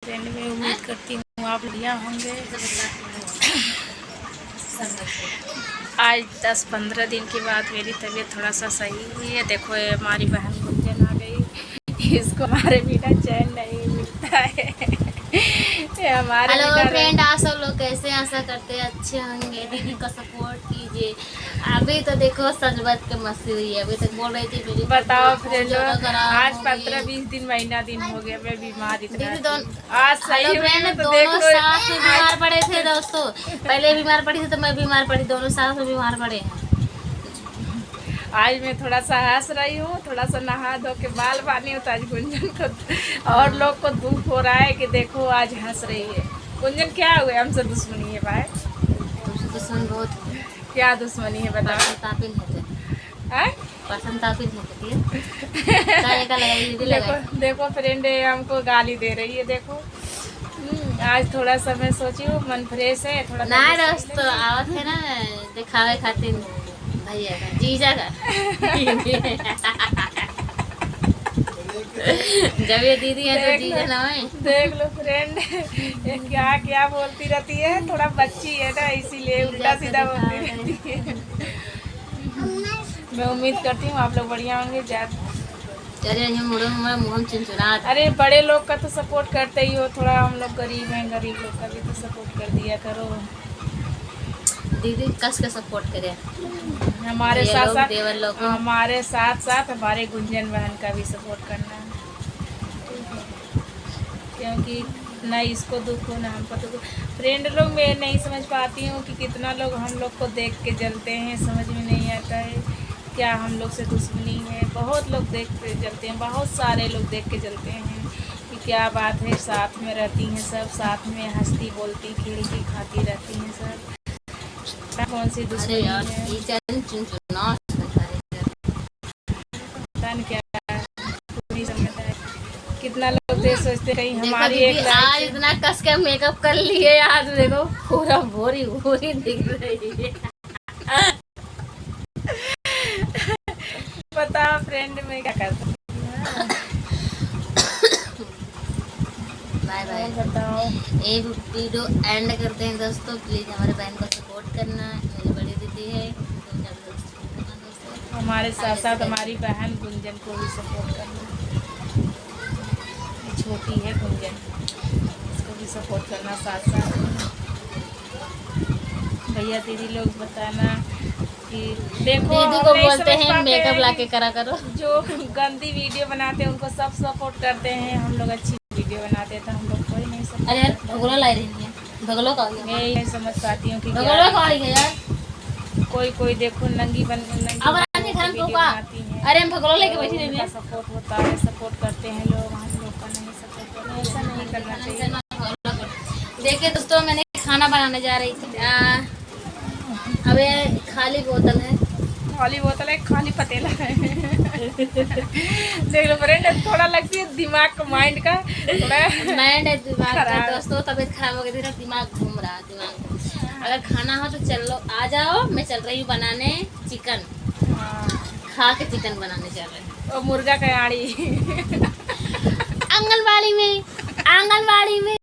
Friend में उम्मीद करती हूँ आप बढ़िया होंगे। आज 10-15 दिन के बाद मेरी तबीयत थोड़ा सा सही हुई है। देखो ये हमारी बहन गुंजन आ गई, इसको हमारे बिना चैन नहीं मिलता है। ये हमारे हेलो फ्रेंड, आप सब लोग कैसे, आशा करते हैं अच्छे होंगे। दीदी को सपोर्ट कीजिए। अभी तो देखो सजवत के मस्ती हुई है, अभी तक बोल रही थी मेरी। बताओ फ्रेंड, आज 15-20 दिन महीना दिन हो गया मैं बीमार इतना। आज सही फ्रेंड, दोनों साथ में बीमार पड़े थे दोस्तों। पहले बीमार पड़ी थी तो मैं बीमार पड़ी, दोनों साथ में बीमार पड़े हैं। आज मैं थोड़ा सा हंस रही हूँ, थोड़ा सा नहा धो के बाल बानी हूँ। तो आज गुंजन को और लोग को दुख हो रहा है कि देखो आज हंस रही है। गुंजन क्या हुआ, हमसे दुश्मनी है भाई? तुमसे दुश्मन बहुत। क्या दुश्मनी है बताओ? तापिल है, पसंद तापिल देखो देखो फ्रेंड हमको गाली दे रही है। देखो आज थोड़ा सा मैं सोची हूँ मन फ्रेश है थोड़ा ना दोस्तों, आवत है ना दिखावे खातिर भैया का जीजा का। जब ये दीदी है तो जीजा ना है। देख लो फ्रेंड, ये क्या क्या बोलती रहती है। थोड़ा बच्ची है ना इसीलिए उल्टा सीधा बोलती रहती है। मैं उम्मीद करती हूँ आप लोग बढ़िया होंगे। अरे बड़े लोग का तो सपोर्ट करते ही हो, थोड़ा हम लोग गरीब हैं, गरीब लोग का भी तो सपोर्ट कर दिया करो। दीदी कस के सपोर्ट करे हमारे साथ साथ हमारे गुंजन बहन का भी सपोर्ट करना, क्योंकि ना इसको दुख हो ना हमको दुख। फ्रेंड लोग मैं नहीं समझ पाती हूँ कि कितना लोग हम लोग को देख के जलते हैं, समझ में नहीं आता है क्या हम लोग से दुश्मनी है। बहुत लोग देख के जलते हैं, बहुत सारे लोग देख के जलते हैं कि क्या बात है, साथ में रहती हैं सब, साथ में हंसती बोलती खेलती खाती रहती हैं सब, कौन सी दुश्मनी है? क्या कितना लोग तो सोचते कहीं हमारी एक आज इतना कस के मेकअप कर लिए, आज देखो पूरा भोरी भोरी दिख रही है। बताओ फ्रेंड में क्या कर सकती हूँ। बाय बाय, बताओ। एक वीडियो एंड करते हैं दोस्तों। प्लीज हमारे बहन को सपोर्ट करना, मेरी बड़ी दीदी है। हमारे साथ साथ हमारी बहन गुंजन को भी सपोर्ट करना। छोटी है गुंजन, इसको भी सपोर्ट करना साथ साथ। भैया दीदी लोग बताना कि देखो दीदी को बोलते हैं मेकअप लाके करा करो। जो गंदी वीडियो बनाते हैं उनको सब सपोर्ट करते हैं, हम लोग अच्छी वीडियो बनाते हैं तो हम लोग कोई नहीं सपोर्ट। अरे यार भगोला लाई रही है, भगोलो का मैं नहीं समझ पाती हूँ कि भगोलो का है यार। कोई देखो नंगी अब आने घर को का, अरे हम भगोलो लेके बैठी रहती है। सपोर्ट होता है, सपोर्ट करते हैं लोग, हम लोग का नहीं सपोर्ट करते, ऐसा नहीं करना चाहिए। देखिए दोस्तों, मैंने खाना बनाने जा रही थी। अब ये खाली बोतल है, खाली पतीला है। देख लो फ्रेंड, थोड़ा लगती है दिमाग का, माइंड का थोड़ा माइंड है दिमाग का दोस्तों। तबीयत खराब हो गई थी ना, दिमाग घूम रहा दिमाग। अगर खाना हो तो चलो आ जाओ, मैं चल रही हूँ बनाने चिकन। खा के चिकन बनाने चल रहे हैं। और मुर्गा का आड़ी आंगनबाड़ी में